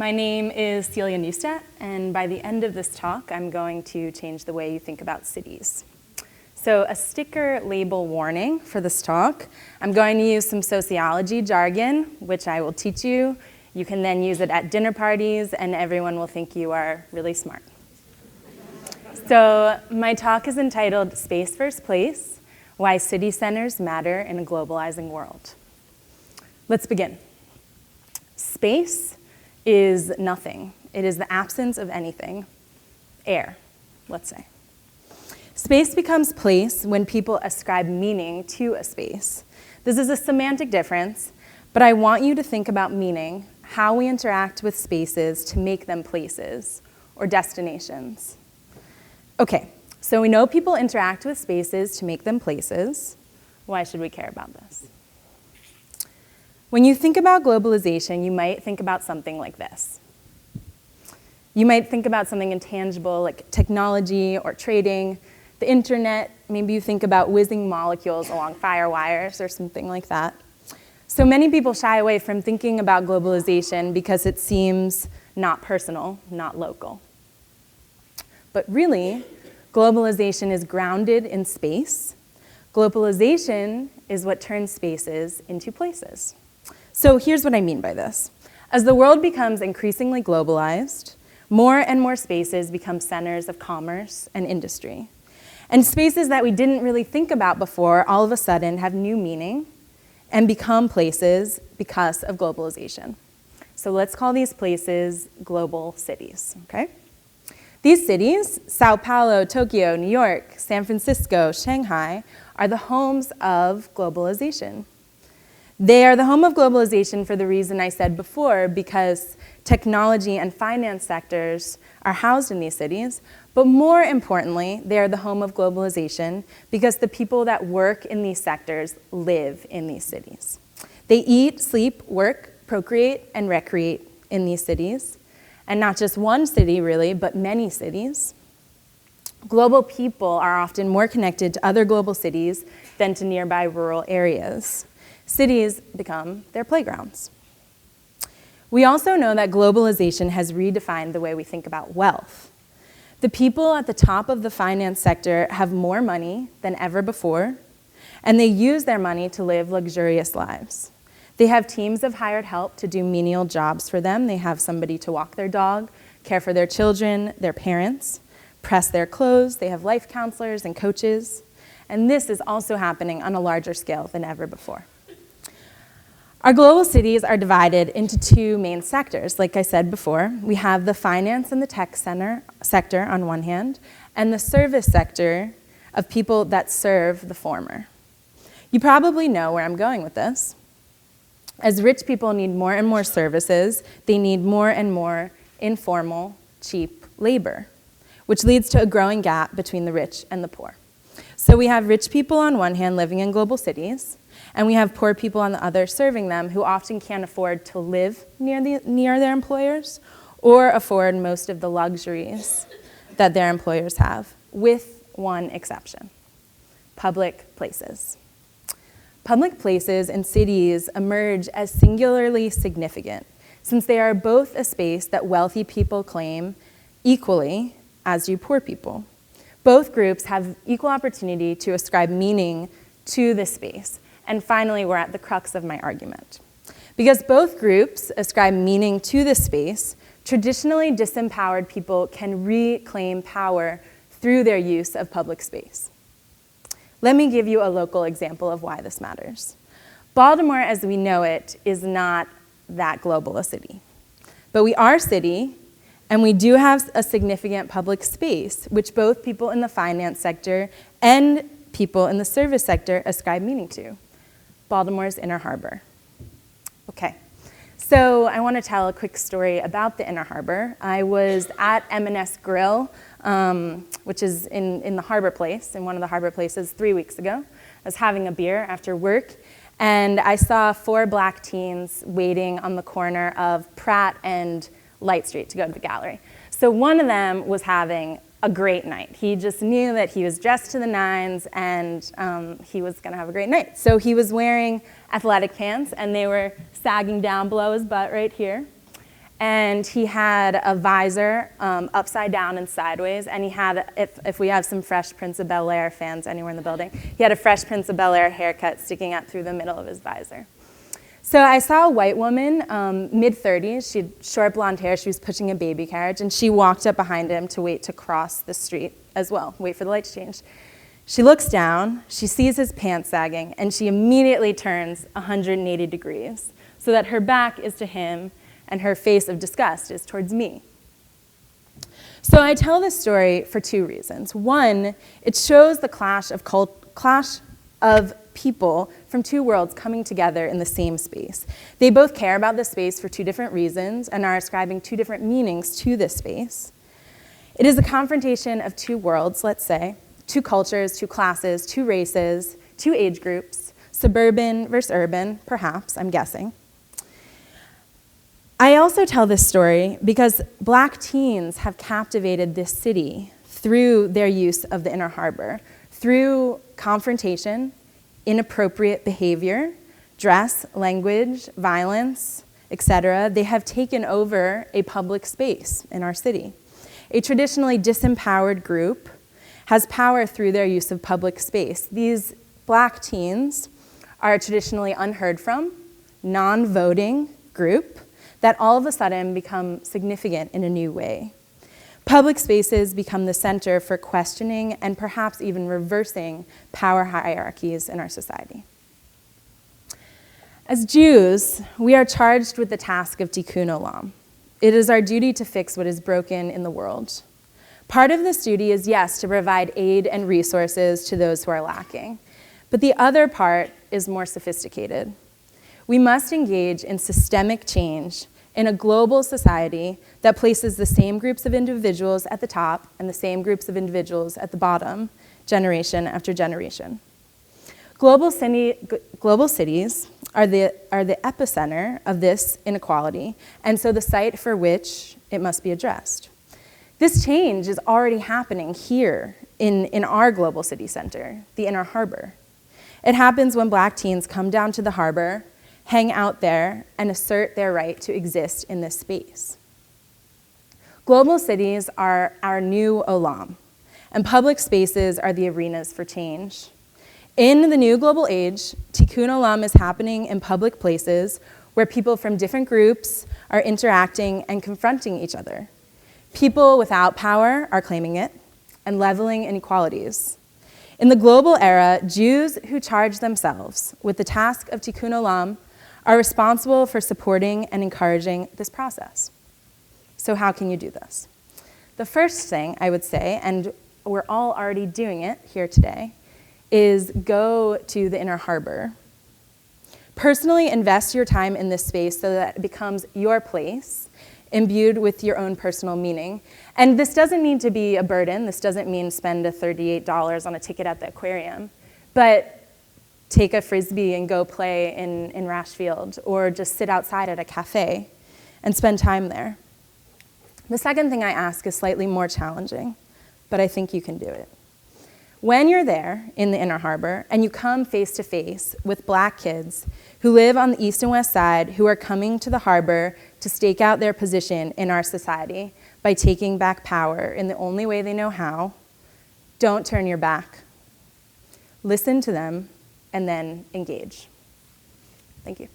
My name is Celia Neustadt, and by the end of this talk, I'm going to change the way you think about cities. So a sticker label warning for this talk. I'm going to use some sociology jargon, which I will teach you. You can then use it at dinner parties, and everyone will think you are really smart. So my talk is entitled Space First Place, Why City Centers Matter in a Globalizing World. Let's begin. Space is nothing. It is the absence of anything. Air, let's say. Space becomes place when people ascribe meaning to a space. This is a semantic difference, but I want you to think about meaning, how we interact with spaces to make them places or destinations. Okay, so we know people interact with spaces to make them places. Why should we care about this? When you think about globalization, you might think about something like this. You might think about something intangible like technology or trading, the internet. Maybe you think about whizzing molecules along fire wires or something like that. So many people shy away from thinking about globalization because it seems not personal, not local. But really, globalization is grounded in space. Globalization is what turns spaces into places. So here's what I mean by this. As the world becomes increasingly globalized, more and more spaces become centers of commerce and industry. And spaces that we didn't really think about before all of a sudden have new meaning and become places because of globalization. So let's call these places global cities, okay? These cities, Sao Paulo, Tokyo, New York, San Francisco, Shanghai, are the homes of globalization. They are the home of globalization for the reason I said before, because technology and finance sectors are housed in these cities, but more importantly, they are the home of globalization because the people that work in these sectors live in these cities. They eat, sleep, work, procreate, and recreate in these cities. And not just one city, really, but many cities. Global people are often more connected to other global cities than to nearby rural areas. Cities become their playgrounds. We also know that globalization has redefined the way we think about wealth. The people at the top of the finance sector have more money than ever before, and they use their money to live luxurious lives. They have teams of hired help to do menial jobs for them. They have somebody to walk their dog, care for their children, their parents, press their clothes. They have life counselors and coaches. And this is also happening on a larger scale than ever before. Our global cities are divided into two main sectors. Like I said before, we have the finance and the tech sector on one hand, and the service sector of people that serve the former. You probably know where I'm going with this. As rich people need more and more services, they need more and more informal, cheap labor, which leads to a growing gap between the rich and the poor. So we have rich people on one hand living in global cities, and we have poor people on the other serving them who often can't afford to live near their employers or afford most of the luxuries that their employers have, with one exception: public places. Public places in cities emerge as singularly significant since they are both a space that wealthy people claim equally as do poor people. Both groups have equal opportunity to ascribe meaning to this space. And finally, we're at the crux of my argument. Because both groups ascribe meaning to this space, traditionally disempowered people can reclaim power through their use of public space. Let me give you a local example of why this matters. Baltimore, as we know it, is not that global a city. But we are a city, and we do have a significant public space, which both people in the finance sector and people in the service sector ascribe meaning to: Baltimore's Inner Harbor. Okay, so I want to tell a quick story about the Inner Harbor. I was at M&S Grill, which is in the Harbor Place, in one of the Harbor Places 3 weeks ago. I was having a beer after work, and I saw 4 black teens waiting on the corner of Pratt and Light Street to go to the gallery. So one of them was having a great night. He just knew that he was dressed to the nines and he was gonna have a great night. So he was wearing athletic pants and they were sagging down below his butt right here. and he had a visor upside down and sideways, and he had, if we have some Fresh Prince of Bel-Air fans anywhere in the building, he had a Fresh Prince of Bel-Air haircut sticking out through the middle of his visor. So I saw a white woman, mid-30s, she had short blonde hair, she was pushing a baby carriage, and she walked up behind him to wait to cross the street as well, wait for the light to change. She looks down, she sees his pants sagging, and she immediately turns 180 degrees so that her back is to him and her face of disgust is towards me. So I tell this story for two reasons. One, it shows the clash of people from two worlds coming together in the same space. They both care about this space for two different reasons and are ascribing two different meanings to this space. It is a confrontation of two worlds, let's say, two cultures, two classes, two races, two age groups, suburban versus urban, perhaps, I'm guessing. I also tell this story because Black teens have captivated this city through their use of the Inner Harbor, through confrontation, inappropriate behavior, dress, language, violence, etc. They have taken over a public space in our city. A traditionally disempowered group has power through their use of public space. These Black teens are a traditionally unheard from, non-voting group that all of a sudden become significant in a new way. Public spaces become the center for questioning and perhaps even reversing power hierarchies in our society. As Jews, we are charged with the task of tikkun olam. It is our duty to fix what is broken in the world. Part of this duty is, yes, to provide aid and resources to those who are lacking. But the other part is more sophisticated. We must engage in systemic change in a global society that places the same groups of individuals at the top and the same groups of individuals at the bottom, generation after generation. Global cities are the epicenter of this inequality, and so the site for which it must be addressed. This change is already happening here in our global city center, the Inner Harbor. It happens when Black teens come down to the harbor, hang out there, and assert their right to exist in this space. Global cities are our new olam, and public spaces are the arenas for change. In the new global age, tikkun olam is happening in public places where people from different groups are interacting and confronting each other. People without power are claiming it and leveling inequalities. In the global era, Jews who charge themselves with the task of tikkun olam are responsible for supporting and encouraging this process. So how can you do this? The first thing I would say, and we're all already doing it here today, is go to the Inner Harbor. Personally invest your time in this space so that it becomes your place, imbued with your own personal meaning. And this doesn't need to be a burden. This doesn't mean spend $38 on a ticket at the aquarium, but take a Frisbee and go play in Rashfield, or just sit outside at a cafe and spend time there. The second thing I ask is slightly more challenging, but I think you can do it. When you're there in the Inner Harbor and you come face to face with Black kids who live on the east and west side who are coming to the harbor to stake out their position in our society by taking back power in the only way they know how, don't turn your back. Listen to them and then engage. Thank you.